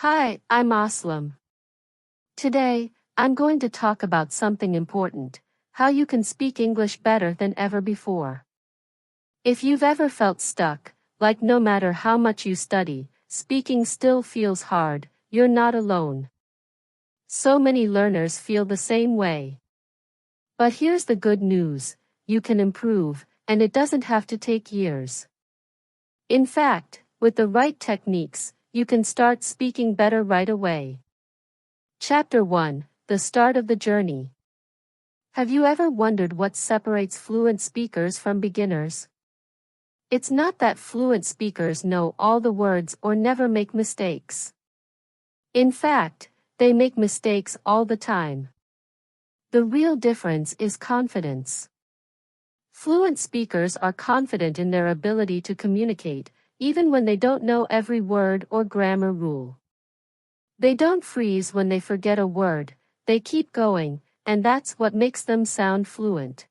Hi, I'm Aslam. Today, I'm going to talk about something important: how you can speak English better than ever before. If you've ever felt stuck, like no matter how much you study, speaking still feels hard, you're not alone. So many learners feel the same way. But here's the good news: you can improve, and it doesn't have to take years. In fact, with the right techniques, you can start speaking better right away. Chapter 1: The Start of the Journey. Have you ever wondered what separates fluent speakers from beginners? It's not that fluent speakers know all the words or never make mistakes. In fact, they make mistakes all the time. The real difference is confidence. Fluent speakers are confident in their ability to communicate, even when they don't know every word or grammar rule. They don't freeze when they forget a word, they keep going, and that's what makes them sound fluent.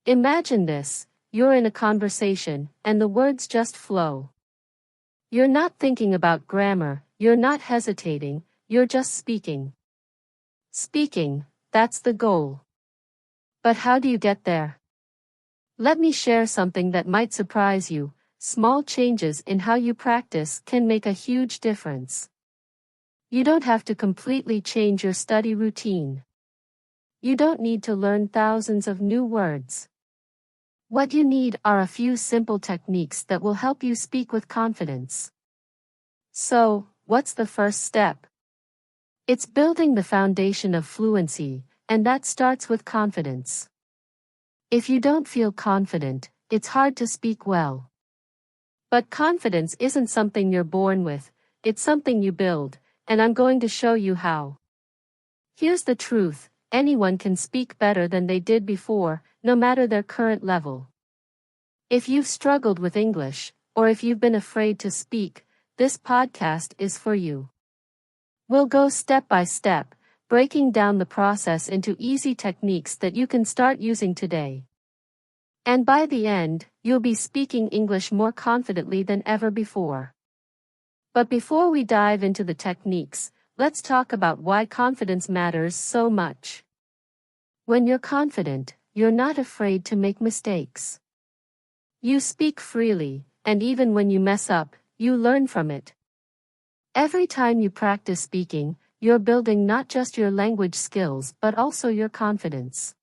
Imagine this: you're in a conversation, and the words just flow. You're not thinking about grammar, you're not hesitating, you're just speaking. Speaking, that's the goal. But how do you get there? Let me share something that might surprise you: small changes in how you practice can make a huge difference. You don't have to completely change your study routine. You don't need to learn thousands of new words. What you need are a few simple techniques that will help you speak with confidence. So, what's the first step? It's building the foundation of fluency, and that starts with confidence. If you don't feel confident, it's hard to speak well. But confidence isn't something you're born with, it's something you build, and I'm going to show you how. Here's the truth: anyone can speak better than they did before, no matter their current level. If you've struggled with English, or if you've been afraid to speak, this podcast is for you. We'll go step by step, breaking down the process into easy techniques that you can start using today. And by the end, you'll be speaking English more confidently than ever before. But before we dive into the techniques, let's talk about why confidence matters so much. When you're confident, you're not afraid to make mistakes. You speak freely, and even when you mess up, you learn from it. Every time you practice speaking, you're building not just your language skills but also your confidence.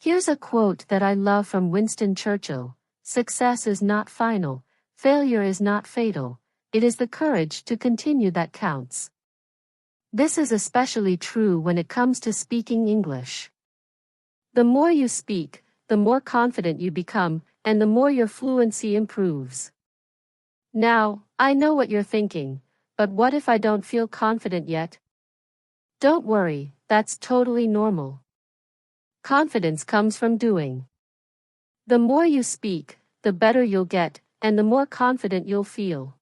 Here's a quote that I love from Winston Churchill: "Success is not final, failure is not fatal, it is the courage to continue that counts." This is especially true when it comes to speaking English. The more you speak, the more confident you become, and the more your fluency improves. Now, I know what you're thinking: but what if I don't feel confident yet? Don't worry, that's totally normal. Confidence comes from doing. The more you speak, the better you'll get, and the more confident you'll feel.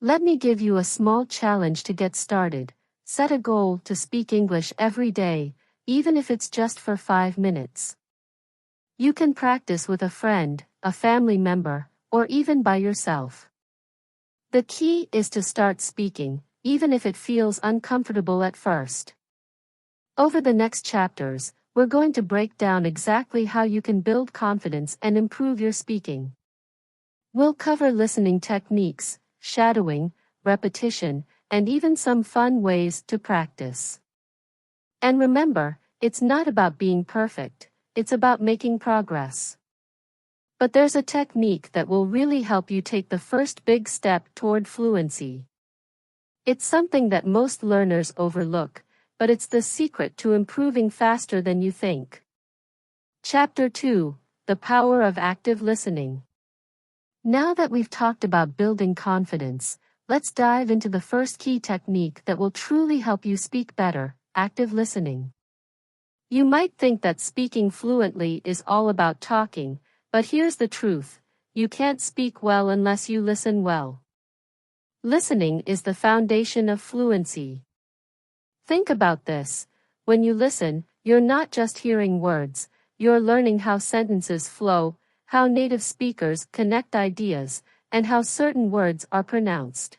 Let me give you a small challenge to get started. Set a goal to speak English every day, even if it's just for 5 minutes. You can practice with a friend, a family member, or even by yourself. The key is to start speaking, even if it feels uncomfortable at first. Over the next chapters, we're going to break down exactly how you can build confidence and improve your speaking. We'll cover listening techniques, shadowing, repetition, and even some fun ways to practice. And remember, it's not about being perfect, it's about making progress. But there's a technique that will really help you take the first big step toward fluency. It's something that most learners overlook, but it's the secret to improving faster than you think. Chapter 2: The Power of Active Listening. Now that we've talked about building confidence, let's dive into the first key technique that will truly help you speak better: active listening. You might think that speaking fluently is all about talking, but here's the truth: you can't speak well unless you listen well. Listening is the foundation of fluency. Think about this: when you listen, you're not just hearing words, you're learning how sentences flow, how native speakers connect ideas, and how certain words are pronounced.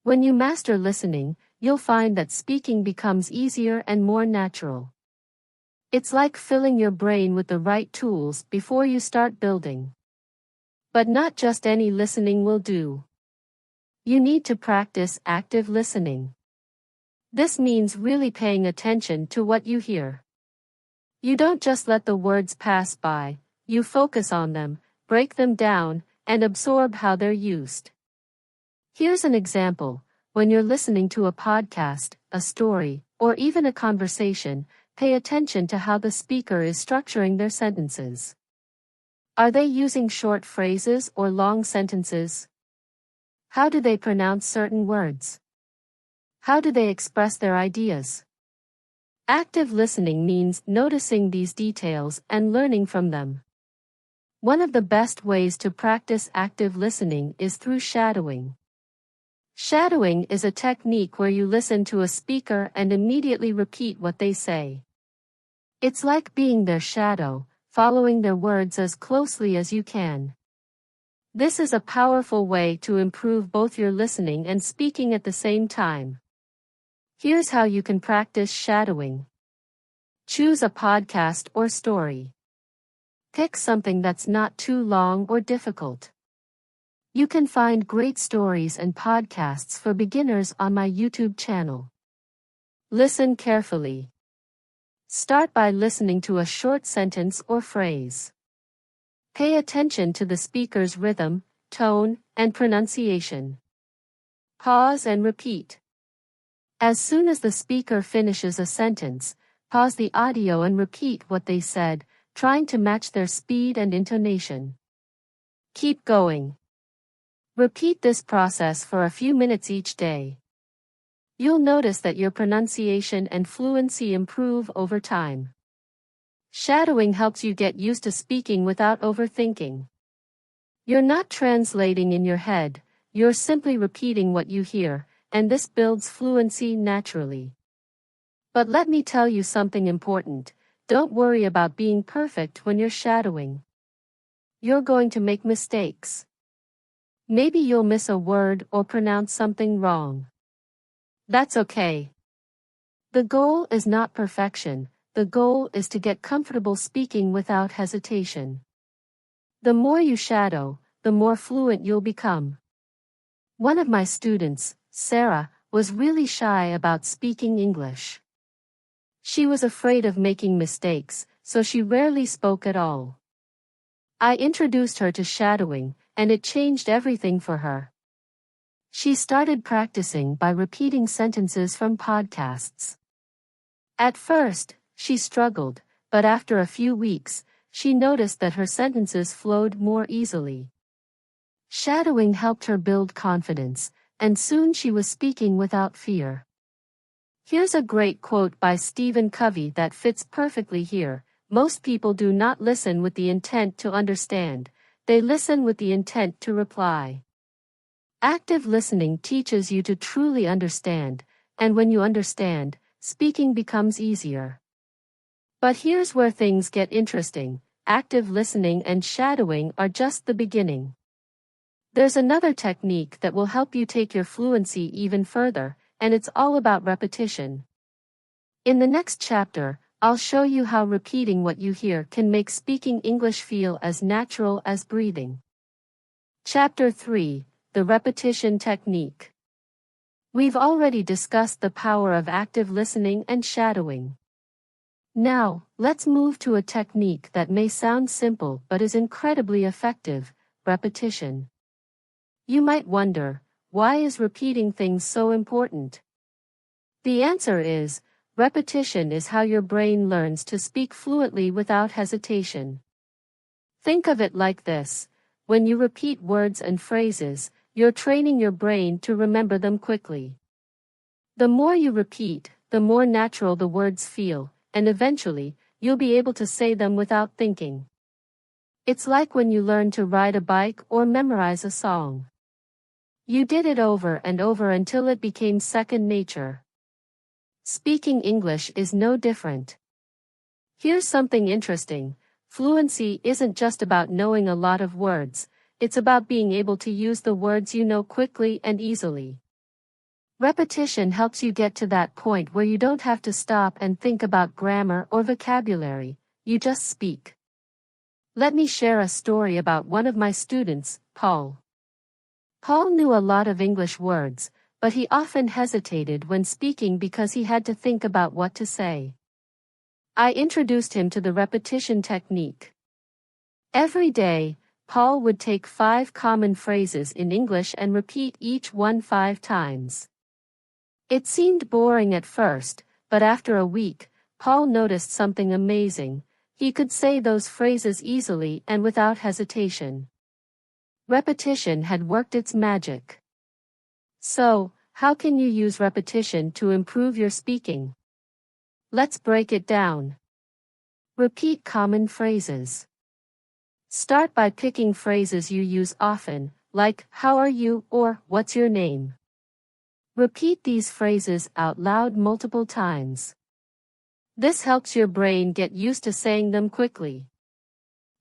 When you master listening, you'll find that speaking becomes easier and more natural. It's like filling your brain with the right tools before you start building. But not just any listening will do. You need to practice active listening. This means really paying attention to what you hear. You don't just let the words pass by, you focus on them, break them down, and absorb how they're used. Here's an example. When you're listening to a podcast, a story, or even a conversation, pay attention to how the speaker is structuring their sentences. Are they using short phrases or long sentences? How do they pronounce certain words? How do they express their ideas? Active listening means noticing these details and learning from them. One of the best ways to practice active listening is through shadowing. Shadowing is a technique where you listen to a speaker and immediately repeat what they say. It's like being their shadow, following their words as closely as you can. This is a powerful way to improve both your listening and speaking at the same time. Here's how you can practice shadowing. Choose a podcast or story. Pick something that's not too long or difficult. You can find great stories and podcasts for beginners on my YouTube channel. Listen carefully. Start by listening to a short sentence or phrase. Pay attention to the speaker's rhythm, tone, and pronunciation. Pause and repeat. As soon as the speaker finishes a sentence, pause the audio and repeat what they said, trying to match their speed and intonation. Keep going. Repeat this process for a few minutes each day. You'll notice that your pronunciation and fluency improve over time. Shadowing helps you get used to speaking without overthinking. You're not translating in your head, you're simply repeating what you hear, and this builds fluency naturally. But let me tell you something important. Don't worry about being perfect when you're shadowing. You're going to make mistakes. Maybe you'll miss a word or pronounce something wrong. That's okay. The goal is not perfection, the goal is to get comfortable speaking without hesitation. The more you shadow, the more fluent you'll become. One of my students, Sarah, was really shy about speaking English. She was afraid of making mistakes, so she rarely spoke at all. I introduced her to shadowing, and it changed everything for her. She started practicing by repeating sentences from podcasts. At first, she struggled, but after a few weeks, she noticed that her sentences flowed more easily. Shadowing helped her build confidence, and soon she was speaking without fear. Here's a great quote by Stephen Covey that fits perfectly here. Most people do not listen with the intent to understand, they listen with the intent to reply. Active listening teaches you to truly understand, and when you understand, speaking becomes easier. But here's where things get interesting. Active listening and shadowing are just the beginning. There's another technique that will help you take your fluency even further, and it's all about repetition. In the next chapter, I'll show you how repeating what you hear can make speaking English feel as natural as breathing. Chapter 3, The Repetition Technique. We've already discussed the power of active listening and shadowing. Now, let's move to a technique that may sound simple but is incredibly effective: repetition. You might wonder, why is repeating things so important? The answer is, repetition is how your brain learns to speak fluently without hesitation. Think of it like this: when you repeat words and phrases, you're training your brain to remember them quickly. The more you repeat, the more natural the words feel, and eventually, you'll be able to say them without thinking. It's like when you learn to ride a bike or memorize a song. You did it over and over until it became second nature. Speaking English is no different. Here's something interesting: fluency isn't just about knowing a lot of words, it's about being able to use the words you know quickly and easily. Repetition helps you get to that point where you don't have to stop and think about grammar or vocabulary, you just speak. Let me share a story about one of my students, Paul. Paul knew a lot of English words, but he often hesitated when speaking because he had to think about what to say. I introduced him to the repetition technique. Every day, Paul would take 5 common phrases in English and repeat each one 5 times. It seemed boring at first, but after a week, Paul noticed something amazing. He could say those phrases easily and without hesitation. Repetition had worked its magic. So, how can you use repetition to improve your speaking? Let's break it down. Repeat common phrases. Start by picking phrases you use often, like, how are you, or, what's your name? Repeat these phrases out loud multiple times. This helps your brain get used to saying them quickly.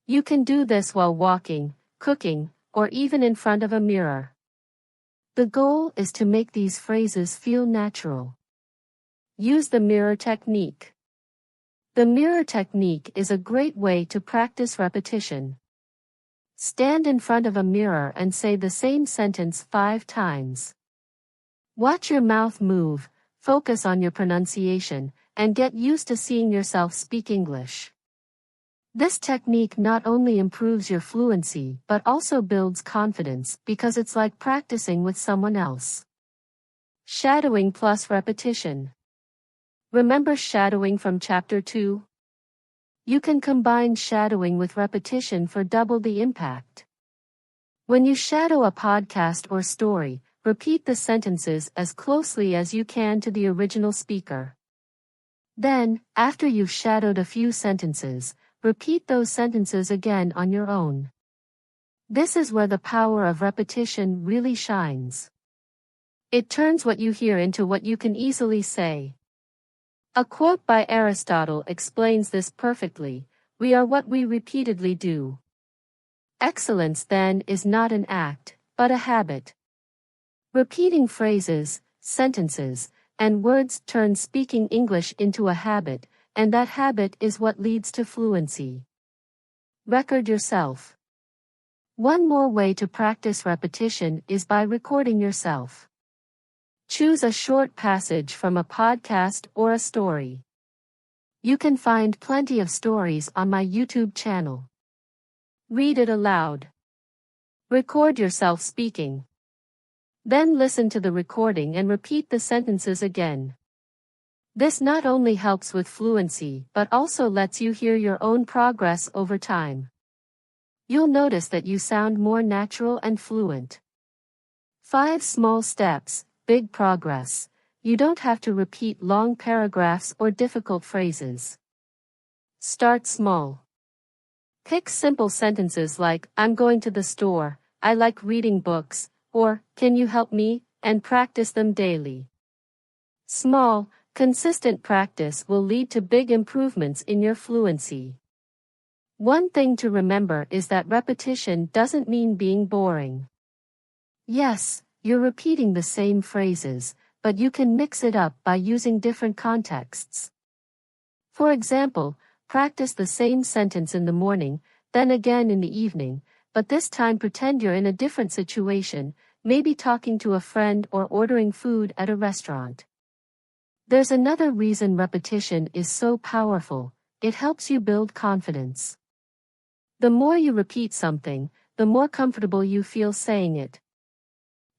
You can do this while walking, cooking, or even in front of a mirror. The goal is to make these phrases feel natural. Use the mirror technique. The mirror technique is a great way to practice repetition. Stand in front of a mirror and say the same sentence 5 times. Watch your mouth move, focus on your pronunciation, and get used to seeing yourself speak English. This technique not only improves your fluency but also builds confidence because it's like practicing with someone else. Shadowing plus repetition. Remember shadowing from Chapter 2? You can combine shadowing with repetition for double the impact. When you shadow a podcast or story, repeat the sentences as closely as you can to the original speaker. Then, after you've shadowed a few sentences, repeat those sentences again on your own. This is where the power of repetition really shines. It turns what you hear into what you can easily say. A quote by Aristotle explains this perfectly: we are what we repeatedly do. Excellence, then, is not an act, but a habit. Repeating phrases, sentences, and words turns speaking English into a habit, and that habit is what leads to fluency. Record yourself. One more way to practice repetition is by recording yourself. Choose a short passage from a podcast or a story. You can find plenty of stories on my YouTube channel. Read it aloud. Record yourself speaking. Then listen to the recording and repeat the sentences again. This not only helps with fluency but also lets you hear your own progress over time. You'll notice that you sound more natural and fluent. 5 small steps, big progress. You don't have to repeat long paragraphs or difficult phrases. Start small. Pick simple sentences like, I'm going to the store, I like reading books, or, can you help me, and practice them daily. Small, consistent practice will lead to big improvements in your fluency. One thing to remember is that repetition doesn't mean being boring. Yes, you're repeating the same phrases, but you can mix it up by using different contexts. For example, practice the same sentence in the morning, then again in the evening, but this time pretend you're in a different situation, maybe talking to a friend or ordering food at a restaurant. There's another reason repetition is so powerful: it helps you build confidence. The more you repeat something, the more comfortable you feel saying it.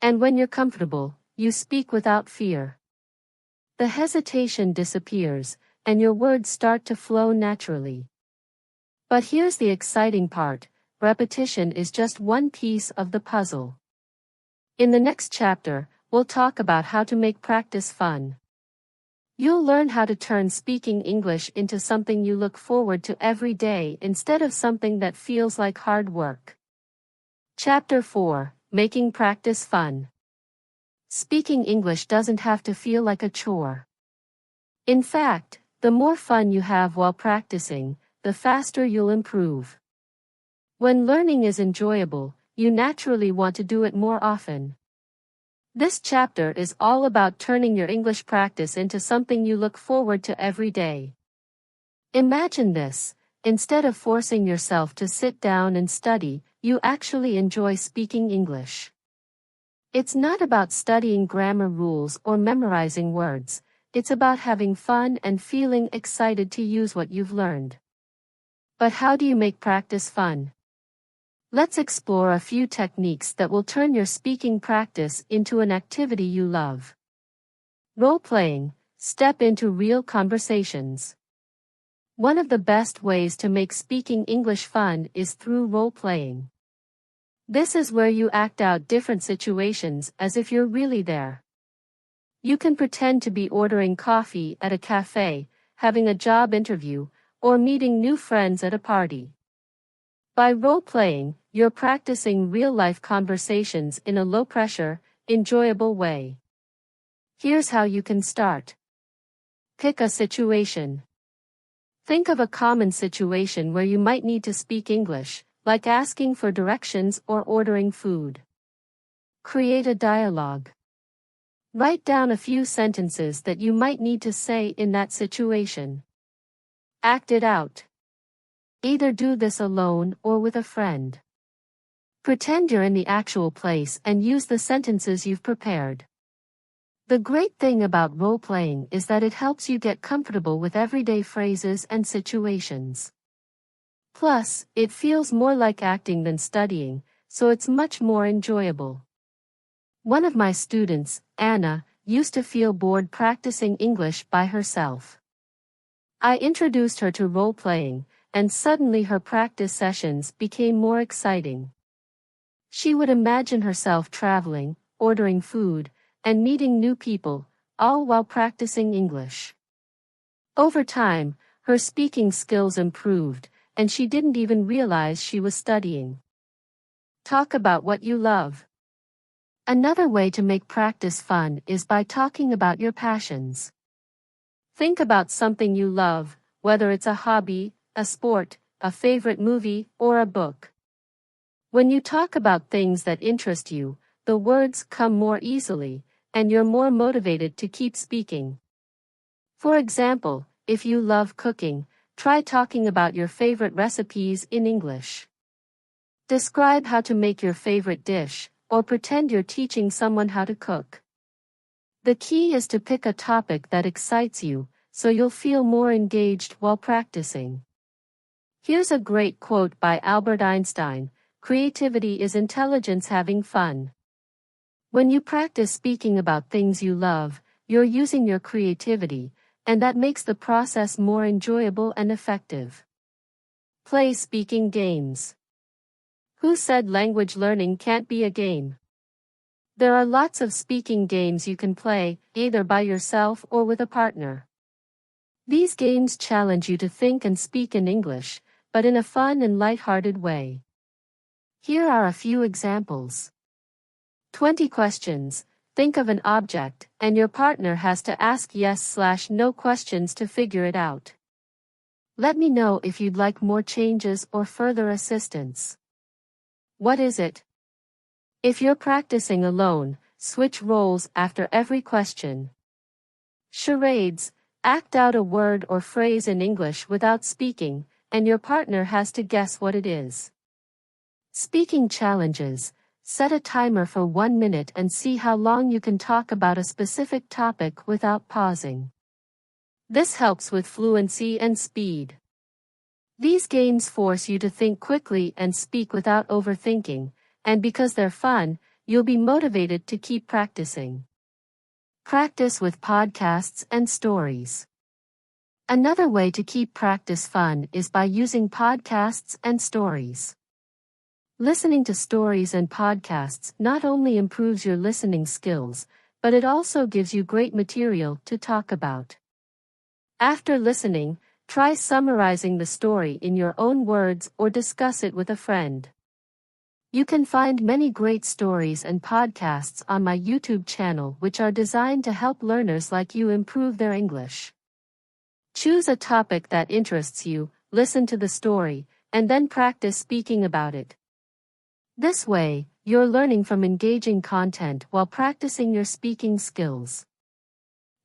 And when you're comfortable, you speak without fear. The hesitation disappears, and your words start to flow naturally. But here's the exciting part: repetition is just one piece of the puzzle. In the next chapter, we'll talk about how to make practice fun. You'll learn how to turn speaking English into something you look forward to every day instead of something that feels like hard work. Chapter 4: Making Practice Fun. Speaking English doesn't have to feel like a chore. In fact, the more fun you have while practicing, the faster you'll improve. When learning is enjoyable, you naturally want to do it more often. This chapter is all about turning your English practice into something you look forward to every day. Imagine this: instead of forcing yourself to sit down and study, you actually enjoy speaking English. It's not about studying grammar rules or memorizing words, it's about having fun and feeling excited to use what you've learned. But how do you make practice fun? Let's explore a few techniques that will turn your speaking practice into an activity you love. Role-playing. Step into real conversations. One of the best ways to make speaking English fun is through role-playing. This is where you act out different situations as if you're really there. You can pretend to be ordering coffee at a cafe, having a job interview, or meeting new friends at a party. By role-playing, you're practicing real-life conversations in a low-pressure, enjoyable way. Here's how you can start. Pick a situation. Think of a common situation where you might need to speak English, like asking for directions or ordering food. Create a dialogue. Write down a few sentences that you might need to say in that situation. Act it out. Either do this alone or with a friend. Pretend you're in the actual place and use the sentences you've prepared. The great thing about role-playing is that it helps you get comfortable with everyday phrases and situations. Plus, it feels more like acting than studying, so it's much more enjoyable. One of my students, Anna, used to feel bored practicing English by herself. I introduced her to role-playing, and suddenly her practice sessions became more exciting. She would imagine herself traveling, ordering food, and meeting new people, all while practicing English. Over time, her speaking skills improved, and she didn't even realize she was studying. Talk about what you love. Another way to make practice fun is by talking about your passions. Think about something you love, whether it's a hobby, a sport, a favorite movie, or a book. When you talk about things that interest you, the words come more easily, and you're more motivated to keep speaking. For example, if you love cooking, try talking about your favorite recipes in English. Describe how to make your favorite dish, or pretend you're teaching someone how to cook. The key is to pick a topic that excites you, so you'll feel more engaged while practicing. Here's a great quote by Albert Einstein: "Creativity is intelligence having fun." When you practice speaking about things you love, you're using your creativity, and that makes the process more enjoyable and effective. Play speaking games. Who said language learning can't be a game? There are lots of speaking games you can play, either by yourself or with a partner. These games challenge you to think and speak in English, but in a fun and light-hearted way. Here are a few examples. 20 questions. Think of an object, and your partner has to ask yes/no questions to figure it out. Let me know if you'd like more changes or further assistance. What is it? If you're practicing alone, switch roles after every question. Charades. Act out a word or phrase in English without speaking, and your partner has to guess what it is. Speaking challenges. Set a timer for 1 minute and see how long you can talk about a specific topic without pausing. This helps with fluency and speed. These games force you to think quickly and speak without overthinking, and because they're fun, you'll be motivated to keep practicing. Practice with podcasts and stories. Another way to keep practice fun is by using podcasts and stories. Listening to stories and podcasts not only improves your listening skills, but it also gives you great material to talk about. After listening, try summarizing the story in your own words or discuss it with a friend. You can find many great stories and podcasts on my YouTube channel which are designed to help learners like you improve their English. Choose a topic that interests you, listen to the story, and then practice speaking about it. This way, you're learning from engaging content while practicing your speaking skills.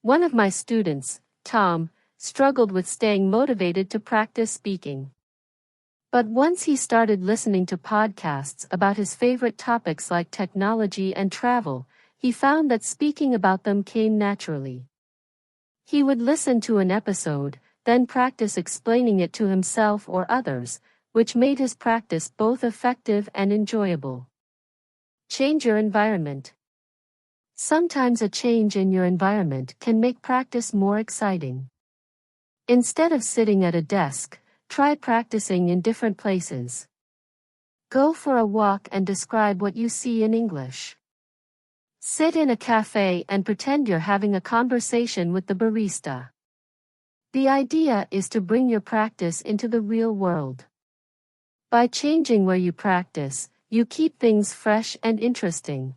One of my students, Tom, struggled with staying motivated to practice speaking. But once he started listening to podcasts about his favorite topics like technology and travel, he found that speaking about them came naturally. He would listen to an episode, then practice explaining it to himself or others, which made his practice both effective and enjoyable. Change your environment. Sometimes a change in your environment can make practice more exciting. Instead of sitting at a desk, try practicing in different places. Go for a walk and describe what you see in English. Sit in a cafe and pretend you're having a conversation with the barista. The idea is to bring your practice into the real world. By changing where you practice, you keep things fresh and interesting.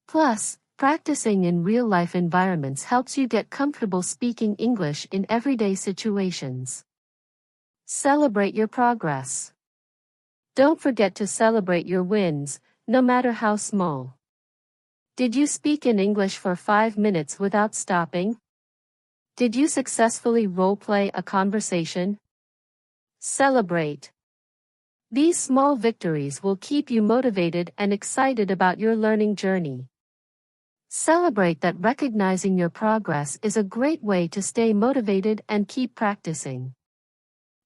Plus, practicing in real-life environments helps you get comfortable speaking English in everyday situations. Celebrate your progress. Don't forget to celebrate your wins, no matter how small. Did you speak in English for 5 minutes without stopping? Did you successfully role-play a conversation? Celebrate. These small victories will keep you motivated and excited about your learning journey. Celebrate that recognizing your progress is a great way to stay motivated and keep practicing.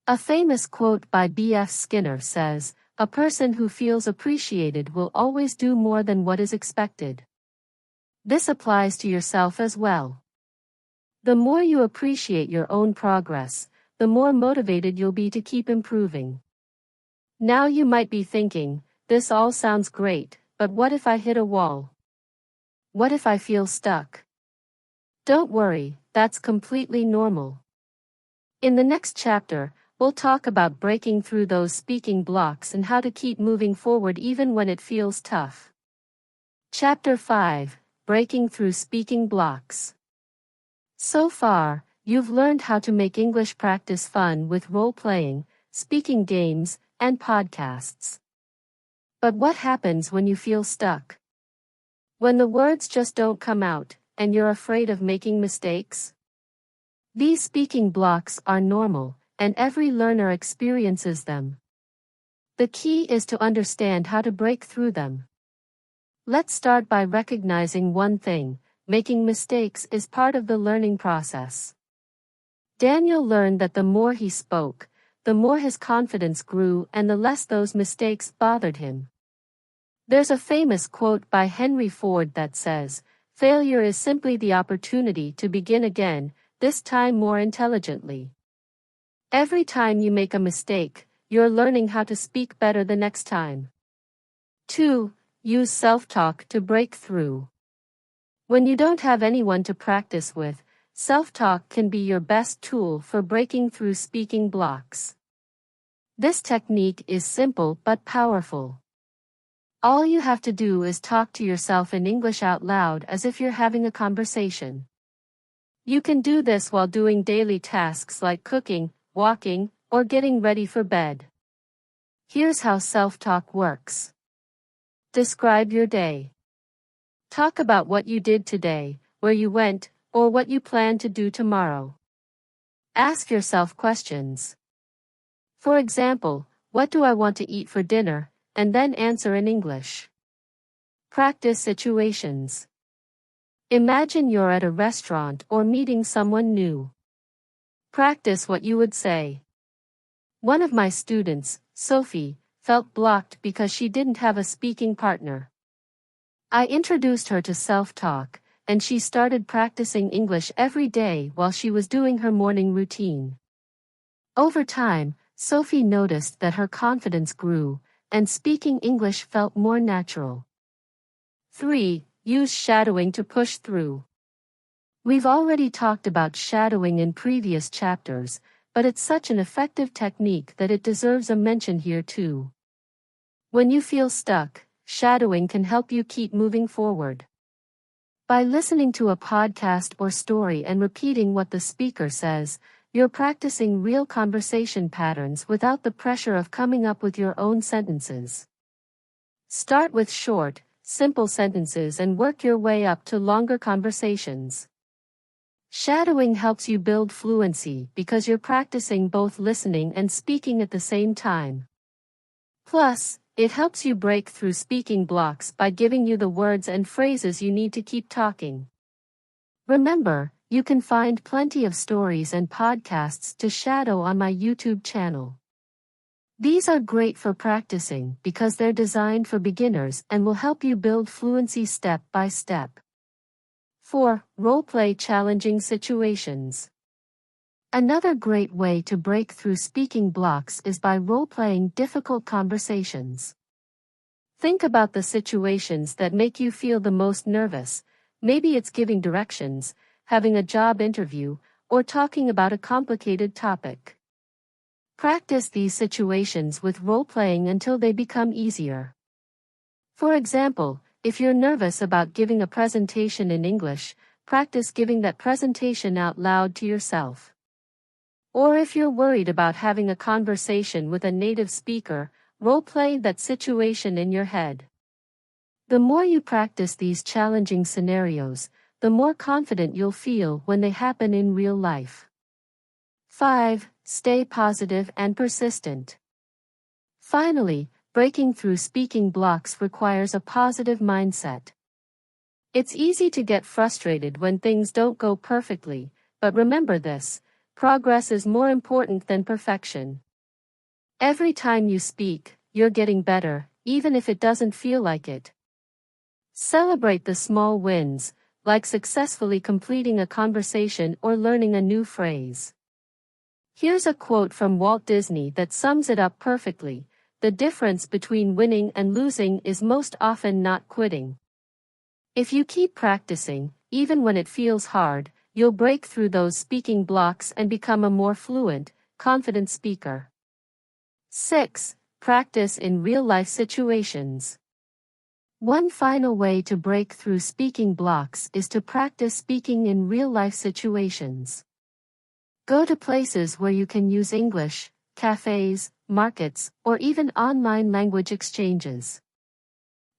A famous quote by B.F. Skinner says, "A person who feels appreciated will always do more than what is expected." This applies to yourself as well. The more you appreciate your own progress, the more motivated you'll be to keep improving. Now you might be thinking, this all sounds great, but what if I hit a wall? What if I feel stuck? Don't worry, that's completely normal. In the next chapter, we'll talk about breaking through those speaking blocks and how to keep moving forward even when it feels tough. Chapter 5, Breaking Through Speaking Blocks. So far, you've learned how to make English practice fun with role-playing, speaking games, and podcasts. But what happens when you feel stuck? When the words just don't come out, and you're afraid of making mistakes? These speaking blocks are normal, and every learner experiences them. The key is to understand how to break through them. Let's start by recognizing one thing: making mistakes is part of the learning process. Daniel learned that the more he spoke, the more his confidence grew and the less those mistakes bothered him. There's a famous quote by Henry Ford that says, "Failure is simply the opportunity to begin again, this time more intelligently." Every time you make a mistake, you're learning how to speak better the next time. 2. Use self-talk to break through. When you don't have anyone to practice with, self-talk can be your best tool for breaking through speaking blocks. This technique is simple but powerful. All you have to do is talk to yourself in English out loud as if you're having a conversation. You can do this while doing daily tasks like cooking, walking, or getting ready for bed. Here's how self-talk works. Describe your day. Talk about what you did today, where you went, or what you plan to do tomorrow. Ask yourself questions. For example, what do I want to eat for dinner? And then answer in English. Practice situations. Imagine you're at a restaurant or meeting someone new. Practice what you would say. One of my students, Sophie, felt blocked because she didn't have a speaking partner. I introduced her to self-talk, and she started practicing English every day while she was doing her morning routine. Over time, Sophie noticed that her confidence grew, and speaking English felt more natural. 3. Use shadowing to push through. We've already talked about shadowing in previous chapters, but it's such an effective technique that it deserves a mention here too. When you feel stuck, shadowing can help you keep moving forward. By listening to a podcast or story and repeating what the speaker says, you're practicing real conversation patterns without the pressure of coming up with your own sentences. Start with short, simple sentences and work your way up to longer conversations. Shadowing helps you build fluency because you're practicing both listening and speaking at the same time. Plus, it helps you break through speaking blocks by giving you the words and phrases you need to keep talking. Remember, you can find plenty of stories and podcasts to shadow on my YouTube channel. These are great for practicing because they're designed for beginners and will help you build fluency step by step. 4. Role-play challenging situations. Another great way to break through speaking blocks is by role-playing difficult conversations. Think about the situations that make you feel the most nervous. Maybe it's giving directions, having a job interview, or talking about a complicated topic. Practice these situations with role-playing until they become easier. For example, if you're nervous about giving a presentation in English, practice giving that presentation out loud to yourself. Or if you're worried about having a conversation with a native speaker, role-play that situation in your head. The more you practice these challenging scenarios, the more confident you'll feel when they happen in real life. 5. Stay positive and persistent. Finally, breaking through speaking blocks requires a positive mindset. It's easy to get frustrated when things don't go perfectly, but remember this: progress is more important than perfection. Every time you speak, you're getting better, even if it doesn't feel like it. Celebrate the small wins, like successfully completing a conversation or learning a new phrase. Here's a quote from Walt Disney that sums it up perfectly: "The difference between winning and losing is most often not quitting." If you keep practicing, even when it feels hard, you'll break through those speaking blocks and become a more fluent, confident speaker. 6. Practice in real-life situations. One final way to break through speaking blocks is to practice speaking in real-life situations. Go to places where you can use English, cafes, markets, or even online language exchanges.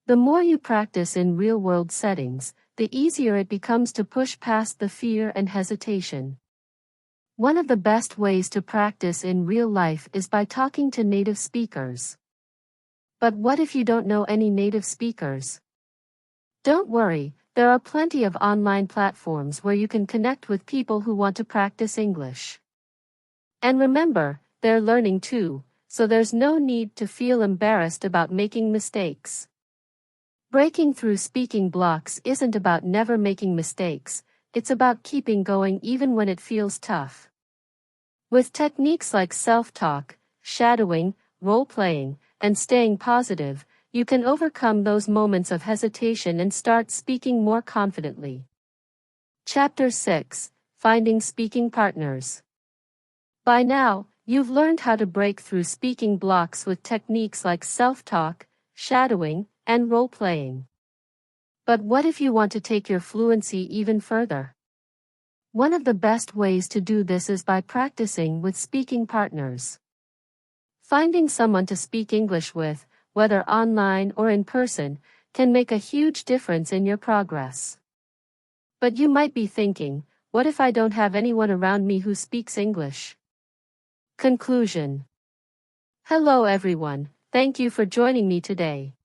The more you practice in real-world settings, the easier it becomes to push past the fear and hesitation. One of the best ways to practice in real life is by talking to native speakers. But what if you don't know any native speakers? Don't worry, there are plenty of online platforms where you can connect with people who want to practice English. And remember, they're learning too, so there's no need to feel embarrassed about making mistakes. Breaking through speaking blocks isn't about never making mistakes, it's about keeping going even when it feels tough. With techniques like self-talk, shadowing, role-playing, and staying positive, you can overcome those moments of hesitation and start speaking more confidently. Chapter 6. Finding Speaking Partners. By now, you've learned how to break through speaking blocks with techniques like self-talk, shadowing, and role-playing. But what if you want to take your fluency even further? One of the best ways to do this is by practicing with speaking partners. Finding someone to speak English with, whether online or in person, can make a huge difference in your progress. But you might be thinking, what if I don't have anyone around me who speaks English? Conclusion. Hello everyone, thank you for joining me today.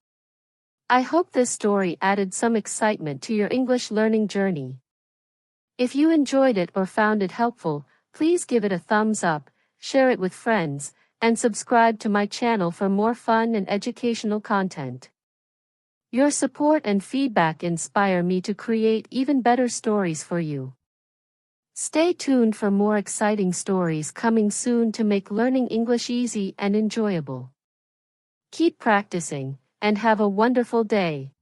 I hope this story added some excitement to your English learning journey. If you enjoyed it or found it helpful, please give it a thumbs up, share it with friends, and subscribe to my channel for more fun and educational content. Your support and feedback inspire me to create even better stories for you. Stay tuned for more exciting stories coming soon to make learning English easy and enjoyable. Keep practicing, and have a wonderful day.